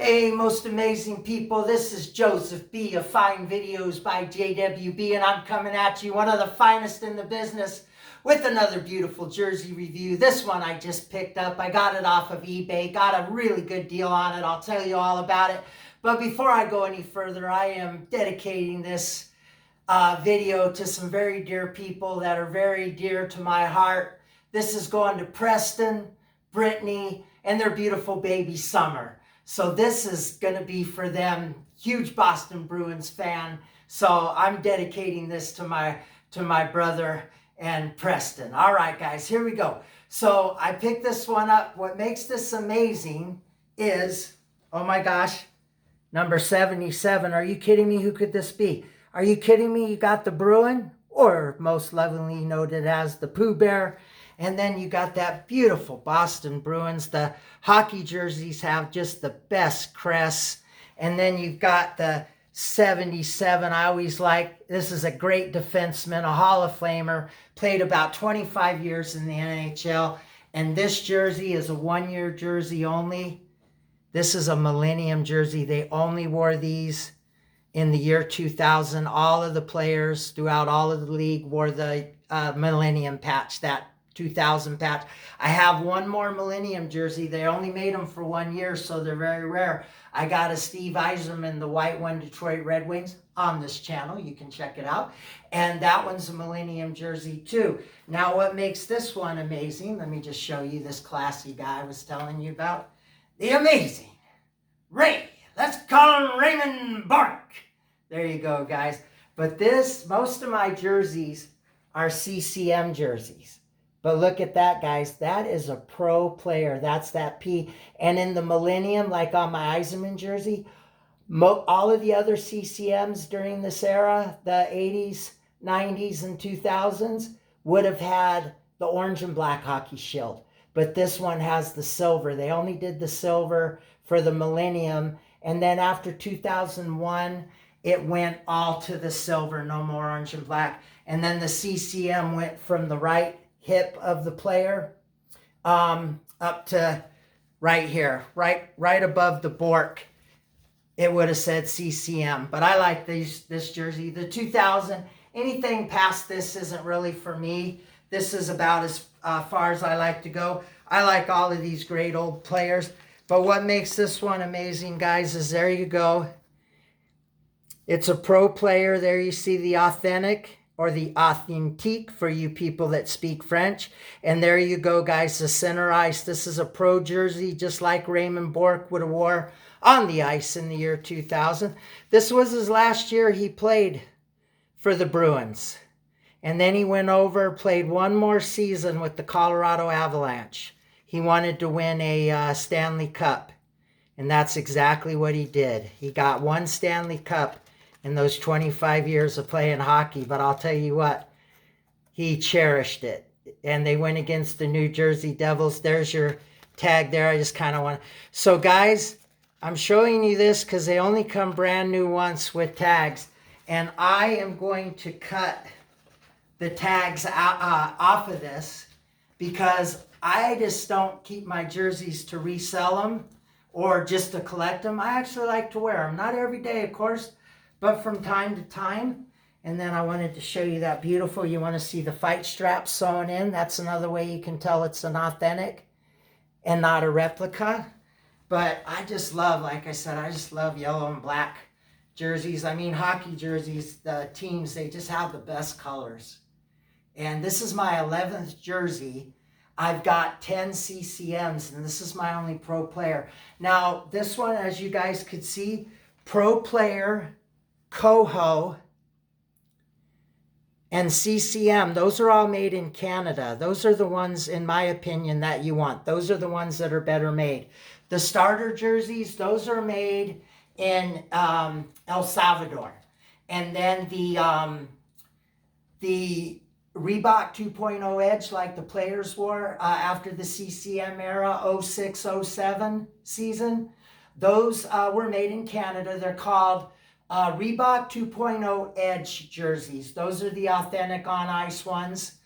Hey, most amazing people, this is Joseph B. of Fine Videos by JWB, and I'm coming at you, one of the finest in the business, with another beautiful jersey review. This one I just picked up. I got it off of eBay, got a really good deal on it. I'll tell you all about it. But before I go any further, I am dedicating this video to some very dear people that are very dear to my heart. This is going to Preston, Brittany, and their beautiful baby Summer. So this is going to be for them. Huge Boston Bruins fan. So I'm dedicating this to my brother and Preston. All right, guys, here we go. So I picked this one up. What makes this amazing is, oh my gosh, number 77. Are you kidding me? Who could this be? Are you kidding me? You got the Bruin, or most lovingly noted as the Pooh Bear. And then you got that beautiful Boston Bruins. The hockey jerseys have just the best crests. And then you've got the 77. I always like, this is a great defenseman, a Hall of Famer, played about 25 years in the NHL. And this jersey is a one-year jersey only. This is a Millennium Jersey. They only wore these in the year 2000. All of the players throughout all of the league wore the Millennium patch, that 2000 patch. I have one more Millennium jersey. They only made them for 1 year, so they're very rare. I got a Steve Yzerman, the white one, Detroit Red Wings, on this channel. You can check it out. And that one's a Millennium jersey too. Now, what makes this one amazing, let me just show you this classy guy I was telling you about. The amazing Ray. Let's call him Raymond Bourque. There you go, guys. But most of my jerseys are CCM jerseys. But look at that, guys. That is a pro player. That's that P. And in the Millennium, like on my Yzerman jersey, all of the other CCMs during this era, the 80s, 90s, and 2000s, would have had the orange and black hockey shield. But this one has the silver. They only did the silver for the Millennium. And then after 2001, it went all to the silver, no more orange and black. And then the CCM went from the right hip of the player up to right here, right above the Bourque. It would have said CCM, but I like this jersey. The 2000, anything past this isn't really for me. This is about as far as I like to go. I like all of these great old players, but what makes this one amazing, guys, is there you go. It's a pro player. There you see the authentic, or the authentique for you people that speak French. And there you go, guys, the center ice. This is a pro jersey, just like Raymond Bourque would have wore on the ice in the year 2000. This was his last year he played for the Bruins. And then he went over, played one more season with the Colorado Avalanche. He wanted to win a Stanley Cup. And that's exactly what he did. He got one Stanley Cup in those 25 years of playing hockey. But I'll tell you what, he cherished it. And they went against the New Jersey Devils. There's your tag there. I just kind of want to. So, guys, I'm showing you this because they only come brand new once with tags. And I am going to cut the tags off of this because I just don't keep my jerseys to resell them or just to collect them. I actually like to wear them. Not every day, of course, but from time to time. And then I wanted to show you that beautiful, you want to see the fight strap sewn in. That's another way you can tell it's an authentic and not a replica. But I just love, like I said, I just love yellow and black jerseys. I mean, hockey jerseys, the teams, they just have the best colors. And this is my 11th jersey. I've got 10 CCMs, and this is my only pro player. Now, this one, as you guys could see, pro player, Coho, and CCM, those are all made in Canada. Those are the ones, in my opinion, that you want. Those are the ones that are better made. The starter jerseys, those are made in El Salvador. And then the Reebok 2.0 Edge, like the players wore after the CCM era, 06-07 season, those were made in Canada. They're called Reebok 2.0 Edge jerseys. Those are the authentic on-ice ones.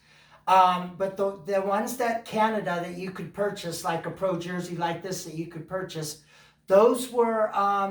But the ones that Canada that you could purchase, like a pro jersey like this that you could purchase, Those were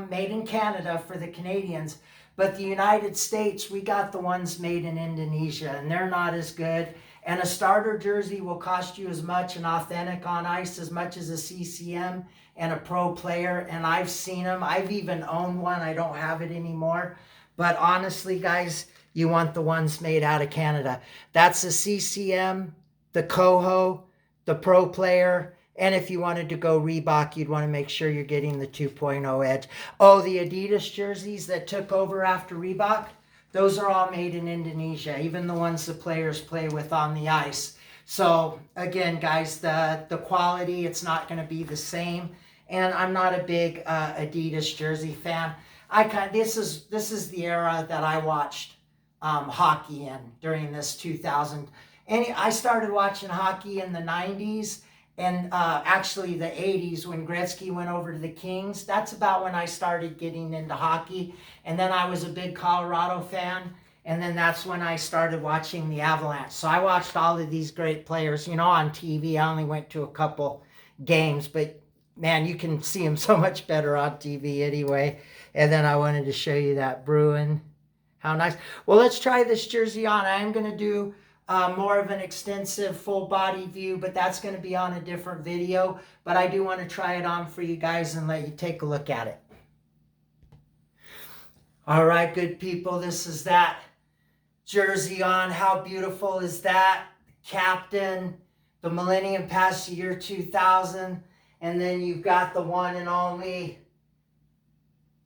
made in Canada for the Canadians, but the United States, we got the ones made in Indonesia, and they're not as good. And a starter jersey will cost you as much, an authentic on ice, as much as a CCM and a pro player. And I've seen them. I've even owned one. I don't have it anymore. But honestly, guys, you want the ones made out of Canada. That's the CCM, the Coho, the pro player. And if you wanted to go Reebok, you'd want to make sure you're getting the 2.0 edge. Oh, the Adidas jerseys that took over after Reebok, those are all made in Indonesia, even the ones the players play with on the ice. So again, guys, the quality, it's not going to be the same. And I'm not a big Adidas jersey fan. This is the era that I watched hockey in during this 2000. And I started watching hockey in the 90s. And actually the 80s when Gretzky went over to the Kings. That's about when I started getting into hockey. And then I was a big Colorado fan. And then that's when I started watching the Avalanche. So I watched all of these great players, you know, on TV. I only went to a couple games, but man, you can see them so much better on TV anyway. And then I wanted to show you that Bruin. How nice. Well, let's try this jersey on. I am going to do more of an extensive full body view, but that's going to be on a different video. But I do want to try it on for you guys and let you take a look at it. All right, good people, this is that jersey on. How beautiful is that? Captain, the Millennium past the year 2000, and then you've got the one and only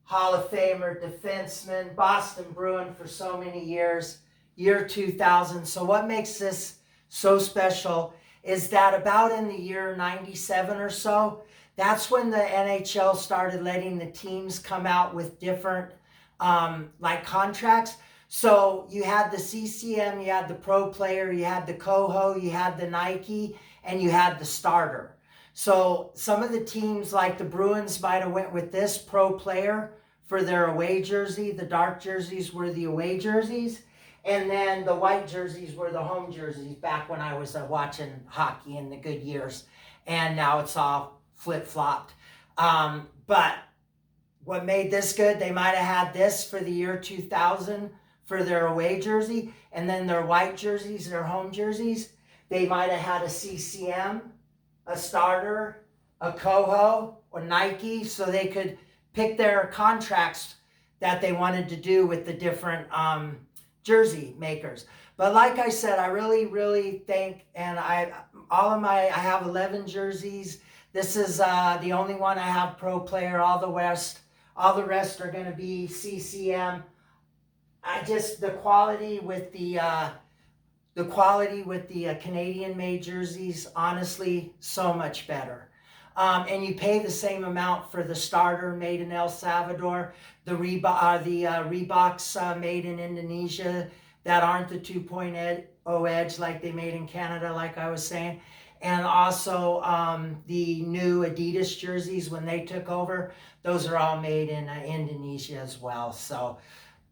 Hall of Famer, defenseman, Boston Bruin for so many years. Year 2000. So what makes this so special is that about in the year 97 or so, that's when the NHL started letting the teams come out with different like contracts. So you had the CCM, you had the pro player, you had the Coho, you had the Nike, and you had the starter. So some of the teams like the Bruins might have went with this pro player for their away jersey. The dark jerseys were the away jerseys. And then the white jerseys were the home jerseys back when I was watching hockey in the good years. And now it's all flip-flopped. But what made this good, they might have had this for the year 2000 for their away jersey. And then their white jerseys, their home jerseys, they might have had a CCM, a starter, a Coho, or Nike, so they could pick their contracts that they wanted to do with the different jersey makers. But like I said, I really think, and I have 11 jerseys. This is the only one I have pro player. All the rest are going to be CCM. The quality with the Canadian made jerseys, honestly, so much better. And you pay the same amount for the starter made in El Salvador, the Reeboks made in Indonesia that aren't the 2.0 edge like they made in Canada, like I was saying. And also the new Adidas jerseys when they took over, those are all made in Indonesia as well. So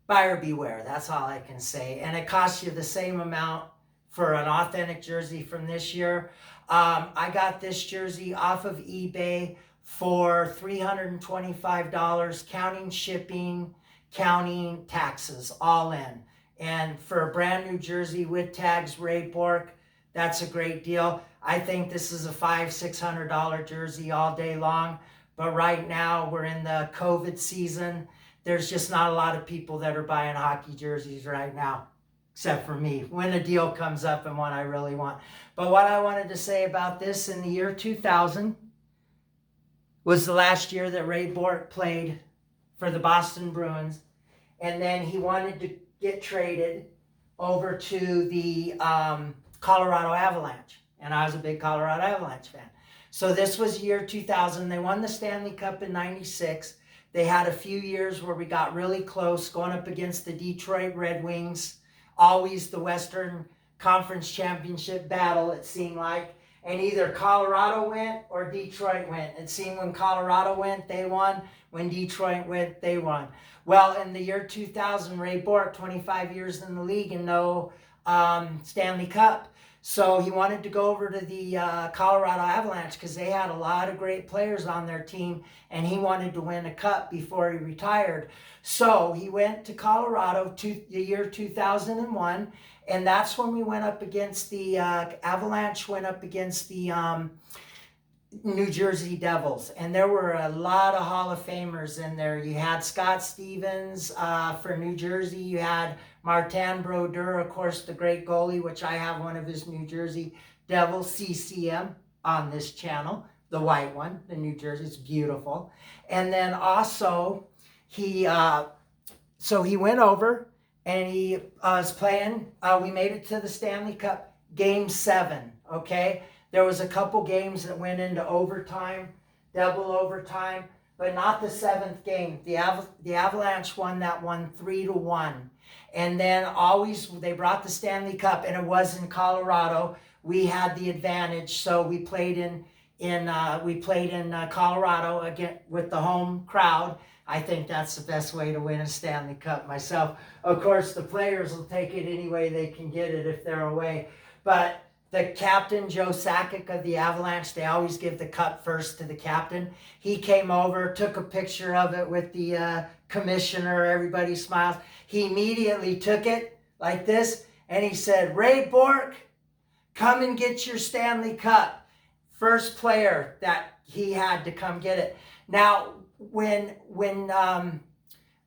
buyer beware, that's all I can say. And it costs you the same amount for an authentic jersey from this year. I got this jersey off of eBay for $325, counting shipping, counting taxes, all in. And for a brand new jersey with tags, Bourque, that's a great deal. I think this is a $500-600 jersey all day long. But right now, we're in the COVID season. There's just not a lot of people that are buying hockey jerseys right now, except for me, when a deal comes up and one I really want. But what I wanted to say about this, in the year 2000 was the last year that Bourque played for the Boston Bruins. And then he wanted to get traded over to the Colorado Avalanche. And I was a big Colorado Avalanche fan. So this was year 2000. They won the Stanley Cup in 96. They had a few years where we got really close, going up against the Detroit Red Wings. Always the Western Conference Championship battle, it seemed like. And either Colorado went or Detroit went. It seemed when Colorado went, they won. When Detroit went, they won. Well, in the year 2000, Bourque, 25 years in the league and no Stanley Cup. So he wanted to go over to the Colorado Avalanche because they had a lot of great players on their team, and he wanted to win a cup before he retired. So he went to Colorado the year 2001, and that's when we went up against the Avalanche, went up against the New Jersey Devils, and there were a lot of Hall of Famers in there. You had Scott Stevens for New Jersey. You had Martin Brodeur, of course, the great goalie, which I have one of his New Jersey Devils, CCM, on this channel, the white one, the New Jersey. It's beautiful. And then also so he went over and he was playing. We made it to the Stanley Cup Game 7. Okay. There was a couple games that went into overtime, double overtime, but not the 7th game. The Avalanche won that one 3-1. And then always they brought the Stanley Cup, and it was in Colorado. We had the advantage, so we played in Colorado again with the home crowd. I think that's the best way to win a Stanley Cup myself. Of course, the players will take it any way they can get it if they're away, but the captain, Joe Sakic of the Avalanche, they always give the cup first to the captain. He came over, took a picture of it with the commissioner. Everybody smiles. He immediately took it like this, and he said, "Ray Bourque, come and get your Stanley Cup." First player that he had to come get it. Now, when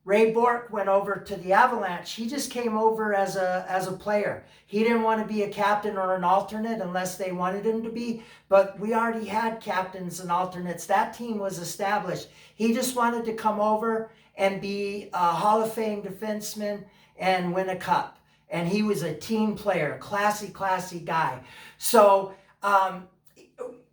Ray Bourque went over to the Avalanche, he just came over as a player. He didn't want to be a captain or an alternate unless they wanted him to be, but we already had captains and alternates. That team was established. He just wanted to come over and be a Hall of Fame defenseman and win a cup. And he was a team player, classy guy. So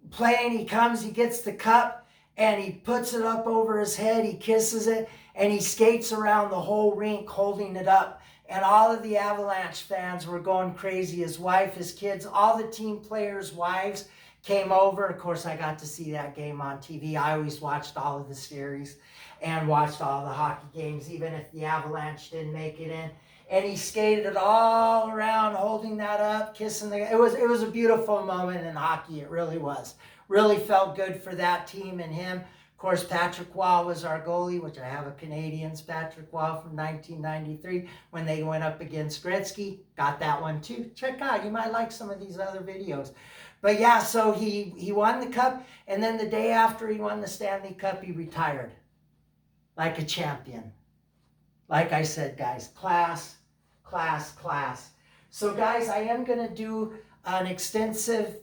playing, he comes, he gets the cup, and he puts it up over his head, he kisses it, and he skates around the whole rink holding it up. And all of the Avalanche fans were going crazy. His wife, his kids, all the team players' wives came over. Of course, I got to see that game on TV. I always watched all of the series and watched all the hockey games, even if the Avalanche didn't make it in. And he skated it all around, holding that up, kissing the... It was a beautiful moment in hockey. It really was. Really felt good for that team and him. Of course, Patrick Waugh was our goalie, which I have a Canadians, Patrick Waugh from 1993, when they went up against Gretzky. Got that one too. Check out. You might like some of these other videos. But yeah, so he won the cup, and then the day after he won the Stanley Cup, he retired like a champion. Like I said, guys, class. So guys, I am going to do an extensive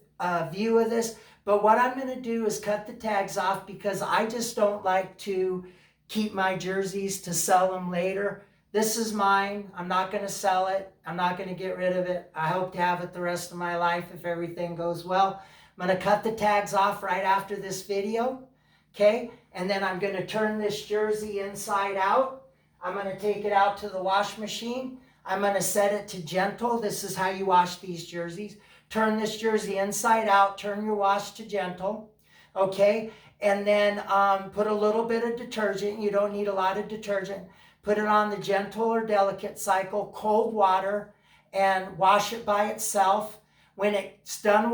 view of this. But what I'm going to do is cut the tags off because I just don't like to keep my jerseys to sell them later. This is mine. I'm not going to sell it. I'm not going to get rid of it. I hope to have it the rest of my life if everything goes well. I'm going to cut the tags off right after this video. Okay? And then I'm going to turn this jersey inside out. I'm going to take it out to the wash machine. I'm going to set it to gentle. This is how you wash these jerseys. Turn this jersey inside out, turn your wash to gentle, okay? And then put a little bit of detergent. You don't need a lot of detergent. Put it on the gentle or delicate cycle, cold water, and wash it by itself. When it's done